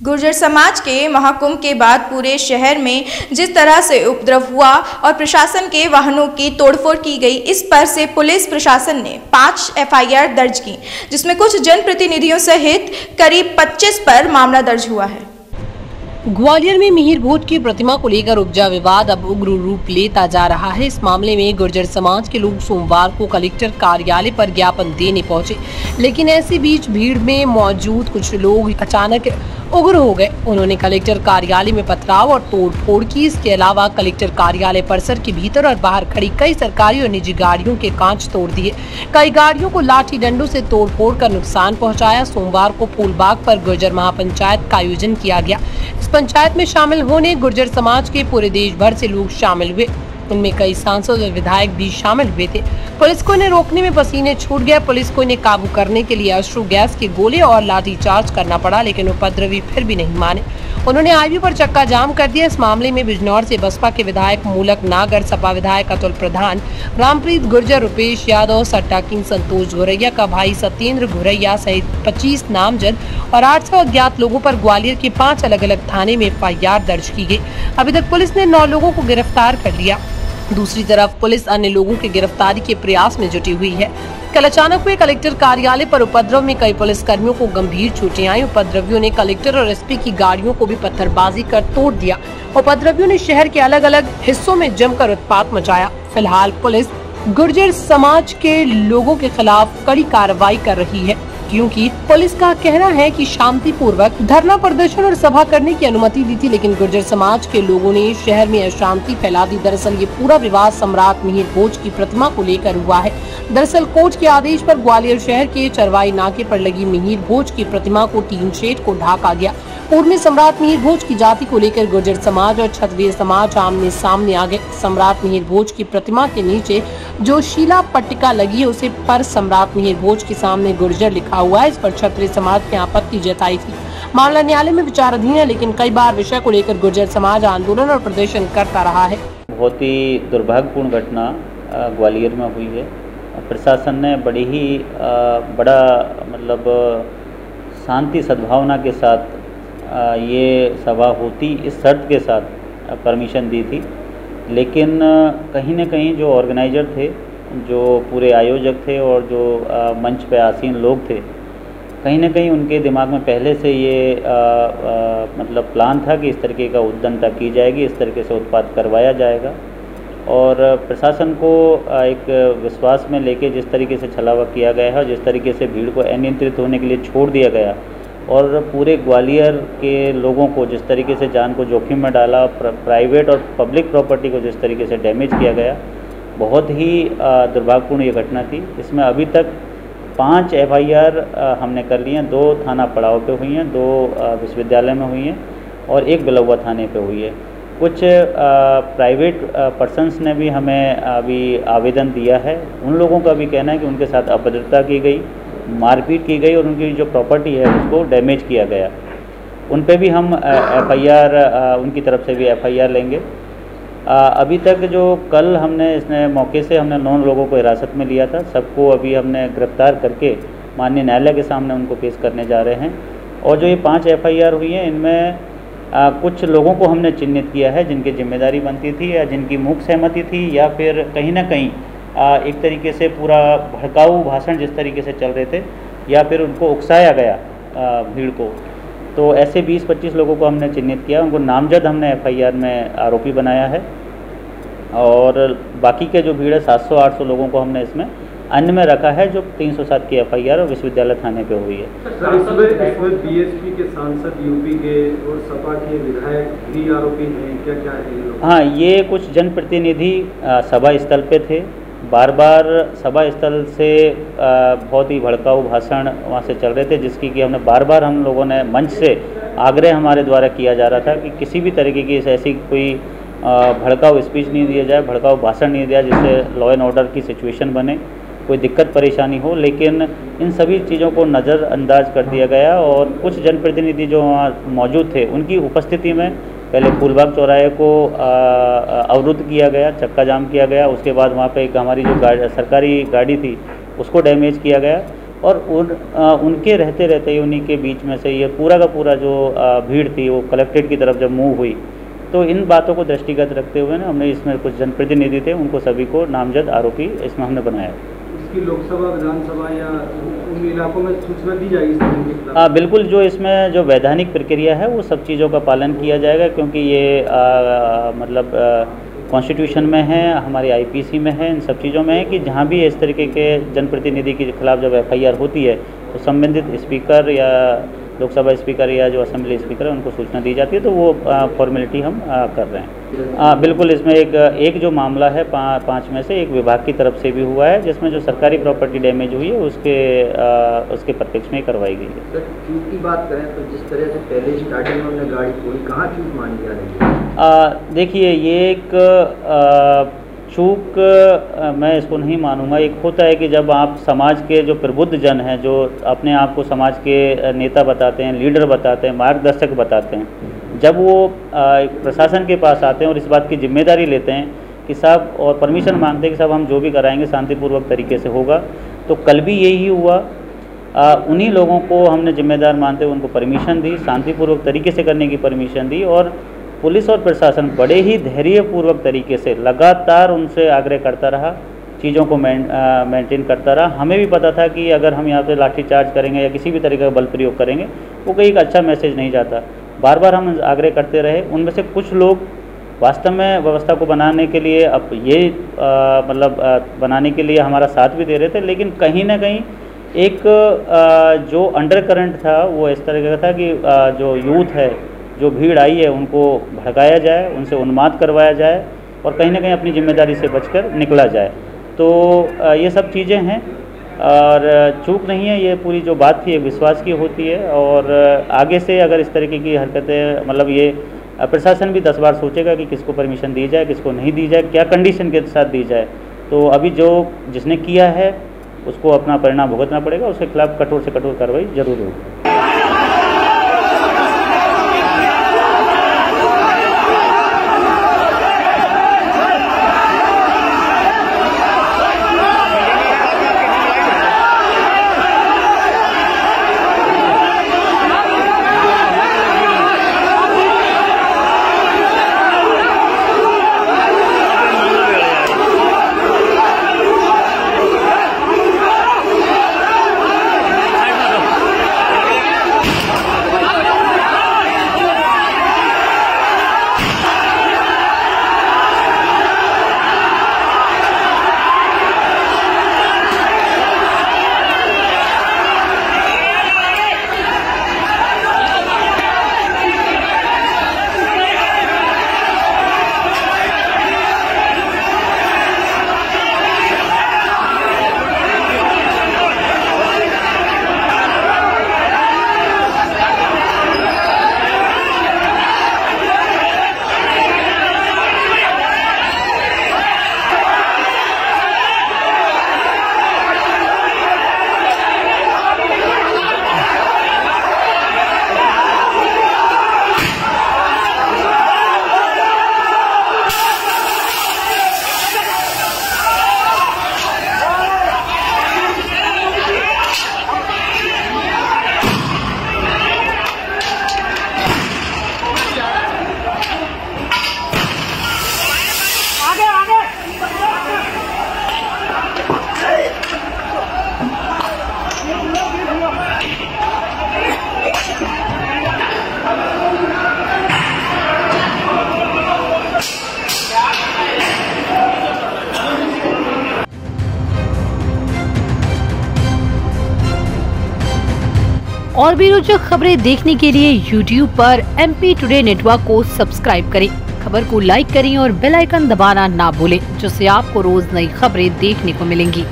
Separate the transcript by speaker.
Speaker 1: गुर्जर समाज के महाकुंभ के बाद पूरे शहर में जिस तरह से उपद्रव हुआ और प्रशासन के वाहनों की तोड़फोड़ की गई, इस पर से पुलिस प्रशासन ने 5 एफआईआर दर्ज की, जिसमें कुछ जनप्रतिनिधियों सहित करीब 25 पर मामला दर्ज हुआ है।
Speaker 2: ग्वालियर में मिहिर भोज की प्रतिमा को लेकर उपजा विवाद अब उग्र रूप लेता जा रहा है। इस मामले में गुर्जर समाज के लोग सोमवार को कलेक्टर कार्यालय पर ज्ञापन देने पहुंचे, लेकिन ऐसी बीच भीड़ में मौजूद कुछ लोग अचानक उग्र हो गए। उन्होंने कलेक्टर कार्यालय में पथराव और तोड़फोड़ की। इसके अलावा कलेक्टर कार्यालय परिसर के भीतर और बाहर खड़ी कई सरकारी और निजी गाड़ियों के कांच तोड़ दिए। कई गाड़ियों को लाठी डंडों से तोड़फोड़ कर नुकसान पहुंचाया। सोमवार को फूलबाग पर गुर्जर महापंचायत का आयोजन किया गया। इस पंचायत में शामिल होने गुर्जर समाज के पूरे देश भर से लोग शामिल हुए। उनमें कई सांसद और विधायक भी शामिल हुए थे। पुलिस को इन्हें रोकने में पसीने छूट गए। पुलिस को इन्हें काबू करने के लिए अश्रु गैस के गोले और लाठीचार्ज करना पड़ा, लेकिन उपद्रवी फिर भी नहीं माने। उन्होंने हाईवे पर चक्का जाम कर दिया। इस मामले में बिजनौर से बसपा के विधायक मूलक नागर, सपा विधायक अतुल प्रधान, रामप्रीत गुर्जर, रुपेश यादव, सट्टा किंग संतोष घुरैया का भाई सत्येंद्र घुरैया सहित 25 नामजद और 800 अज्ञात लोगों पर ग्वालियर के 5 अलग अलग थाने में एफआईआर दर्ज की गई। अभी तक पुलिस ने 9 लोगों को गिरफ्तार कर लिया। दूसरी तरफ पुलिस अन्य लोगों की गिरफ्तारी के प्रयास में जुटी हुई है। कल अचानक हुए कलेक्टर कार्यालय पर उपद्रव में कई पुलिस कर्मियों को गंभीर चोटें आई। उपद्रवियों ने कलेक्टर और एसपी की गाड़ियों को भी पत्थरबाजी कर तोड़ दिया। उपद्रवियों ने शहर के अलग अलग हिस्सों में जमकर उत्पात मचाया। फिलहाल पुलिस गुर्जर समाज के लोगों के खिलाफ कड़ी कार्रवाई कर रही है, क्योंकि पुलिस का कहना है कि शांतिपूर्वक धरना प्रदर्शन और सभा करने की अनुमति दी थी, लेकिन गुर्जर समाज के लोगों ने शहर में अशांति फैला दी। दरअसल ये पूरा विवाद सम्राट मिहिर भोज की प्रतिमा को लेकर हुआ है। दरअसल कोर्ट के आदेश पर ग्वालियर शहर के चरवाई नाके पर लगी मिहिर भोज की प्रतिमा को टीन शेड को ढाका गया। पूर्व में सम्राट मिहिर भोज की जाति को लेकर गुर्जर समाज और क्षत्रिय समाज आमने सामने आ गए। सम्राट मिहिर भोज की प्रतिमा के नीचे जो शिला पट्टिका लगी है, उसे पर सम्राट मिहिर भोज के सामने गुर्जर लिखा हुआ है। इस पर क्षत्रिय समाज ने आपत्ति जताई थी। मामला न्यायालय में विचाराधीन है, लेकिन कई बार विषय को लेकर गुर्जर समाज आंदोलन और प्रदर्शन करता रहा है।
Speaker 3: बहुत ही दुर्भाग्यपूर्ण घटना ग्वालियर में हुई है। प्रशासन ने बड़ी ही बड़ा शांति सद्भावना के साथ ये सभा होती इस शर्त के साथ परमिशन दी थी, लेकिन कहीं न कहीं जो ऑर्गेनाइजर थे, जो पूरे आयोजक थे और जो मंच पे आसीन लोग थे, कहीं न कहीं उनके दिमाग में पहले से ये प्लान था कि इस तरीके का उद्दंडता की जाएगी, इस तरीके से उत्पात करवाया जाएगा। और प्रशासन को एक विश्वास में लेके जिस तरीके से छलावा किया गया है और जिस तरीके से भीड़ को अनियंत्रित होने के लिए छोड़ दिया गया और पूरे ग्वालियर के लोगों को जिस तरीके से जान को जोखिम में डाला, प्राइवेट और पब्लिक प्रॉपर्टी को जिस तरीके से डैमेज किया गया, बहुत ही दुर्भाग्यपूर्ण ये घटना थी। इसमें अभी तक 5 एफआईआर हमने कर ली हैं। 2 थाना पड़ाव पे हुई हैं, 2 विश्वविद्यालय में हुई हैं और 1 बिलौवा थाने पे हुई है। कुछ प्राइवेट पर्सन्स ने भी हमें अभी आवेदन दिया है। उन लोगों का भी कहना है कि उनके साथ अभद्रता की गई, मारपीट की गई और उनकी जो प्रॉपर्टी है उसको डैमेज किया गया। उन पे भी हम एफआईआर, उनकी तरफ से भी एफआईआर लेंगे। अभी तक जो कल हमने इसने मौके से हमने 9 लोगों को हिरासत में लिया था, सबको अभी हमने गिरफ्तार करके माननीय न्यायालय के सामने उनको पेश करने जा रहे हैं। और जो ये 5 एफआईआर हुई हैं, इनमें कुछ लोगों को हमने चिन्हित किया है जिनकी जिम्मेदारी बनती थी या जिनकी मूक सहमति थी या फिर कहीं ना कहीं एक तरीके से पूरा भड़काऊ भाषण जिस तरीके से चल रहे थे या फिर उनको उकसाया गया भीड़ को, तो ऐसे 20-25 लोगों को हमने चिन्हित किया। उनको नामजद हमने एफआईआर में आरोपी बनाया है और बाकी के जो भीड़ है 700-800 लोगों को हमने इसमें अन्य में रखा है, जो 307 की एफआईआर और विश्वविद्यालय थाने पे हुई है।
Speaker 4: इसमें बीएसपी के सांसद, यूपी के और सपा के विधायक भी आरोपी हैं, क्या है?
Speaker 3: हाँ, ये कुछ जनप्रतिनिधि सभा स्थल पे थे। बार बार सभा स्थल से बहुत ही भड़काऊ भाषण वहाँ से चल रहे थे, जिसकी कि हमने बार बार हम लोगों ने मंच से आग्रह हमारे द्वारा किया जा रहा था कि किसी भी तरीके की ऐसी कोई भड़काऊ स्पीच नहीं दिया जाए, भड़काऊ भाषण नहीं दिया जिससे लॉ एंड ऑर्डर की सिचुएशन बने, कोई दिक्कत परेशानी हो। लेकिन इन सभी चीज़ों को नज़रअंदाज कर दिया गया और कुछ जनप्रतिनिधि जो वहाँ मौजूद थे उनकी उपस्थिति में पहले फूलबाग चौराहे को अवरुद्ध किया गया, चक्का जाम किया गया। उसके बाद वहाँ पे एक हमारी जो सरकारी गाड़ी थी उसको डैमेज किया गया और उनके रहते रहते उन्हीं के बीच में से ये पूरा का पूरा जो भीड़ थी वो कलेक्ट्रेट की तरफ जब मूव हुई, तो इन बातों को दृष्टिगत रखते हुए ना हमने इसमें कुछ जनप्रतिनिधि थे उनको सभी को नामजद आरोपी इसमें हमने बनाया।
Speaker 4: इसकी लोकसभा, विधानसभा या उन इलाकों में सूचना दी जाएगी?
Speaker 3: बिल्कुल, जो इसमें जो वैधानिक प्रक्रिया है वो सब चीज़ों का पालन किया जाएगा, क्योंकि ये मतलब कॉन्स्टिट्यूशन में है, हमारी आईपीसी में है, इन सब चीज़ों में है कि जहाँ भी इस तरीके के जनप्रतिनिधि के खिलाफ जब एफआईआर होती है तो संबंधित स्पीकर या लोकसभा स्पीकर या जो असेंबली स्पीकर है उनको सूचना दी जाती है, तो वो फॉर्मेलिटी हम कर रहे हैं। बिल्कुल, इसमें एक जो मामला है 5 में से एक विभाग की तरफ से भी हुआ है, जिसमें जो सरकारी प्रॉपर्टी डैमेज हुई है उसके प्रत्यक्ष में करवाई गई है।
Speaker 5: सर, चूक की बात करें तो जिस तरह से पहले स्टार्टिंग में उन्होंने गाड़ी खोली, कहाँ चूक मानी जा रही है?
Speaker 3: देखिए, ये एक चूक मैं इसको नहीं मानूंगा। एक होता है कि जब आप समाज के जो प्रबुद्ध जन हैं, जो अपने आप को समाज के नेता बताते हैं, लीडर बताते हैं, मार्गदर्शक बताते हैं, जब वो प्रशासन के पास आते हैं और इस बात की जिम्मेदारी लेते हैं कि साहब, और परमिशन मांगते हैं कि साहब हम जो भी कराएंगे शांतिपूर्वक तरीके से होगा, तो कल भी यही हुआ। उन्हीं लोगों को हमने जिम्मेदार मानते हुए उनको परमिशन दी, शांतिपूर्वक तरीके से करने की परमिशन दी, और पुलिस और प्रशासन बड़े ही धैर्यपूर्वक तरीके से लगातार उनसे आग्रह करता रहा, चीज़ों को मेंटेन करता रहा। हमें भी पता था कि अगर हम यहाँ पे लाठीचार्ज करेंगे या किसी भी तरीके का बल प्रयोग करेंगे वो कोई एक अच्छा मैसेज नहीं जाता। बार बार हम आग्रह करते रहे। उनमें से कुछ लोग वास्तव में व्यवस्था को बनाने के लिए बनाने के लिए हमारा साथ भी दे रहे थे, लेकिन कहीं ना कहीं एक जो अंडर करंट था वो इस तरह का था कि जो यूथ है, जो भीड़ आई है, उनको भड़काया जाए, उनसे उन्माद करवाया जाए और कहीं ना कहीं अपनी जिम्मेदारी से बचकर निकला जाए। तो ये सब चीज़ें हैं और चूक नहीं है। ये पूरी जो बात थी ये विश्वास की होती है, और आगे से अगर इस तरीके की हरकतें, मतलब ये प्रशासन भी 10 बार सोचेगा कि किसको परमिशन दी जाए, किसको नहीं दी जाए, क्या कंडीशन के साथ दी जाए। तो अभी जिसने किया है उसको अपना परिणाम भुगतना पड़ेगा, उसके खिलाफ कठोर से कठोर कार्रवाई जरूर होगी।
Speaker 2: और भी रोचक खबरें देखने के लिए YouTube पर MP टुडे नेटवर्क को सब्सक्राइब करें, खबर को लाइक करें और बेल आइकन दबाना ना भूलें, जिससे आपको रोज नई खबरें देखने को मिलेंगी।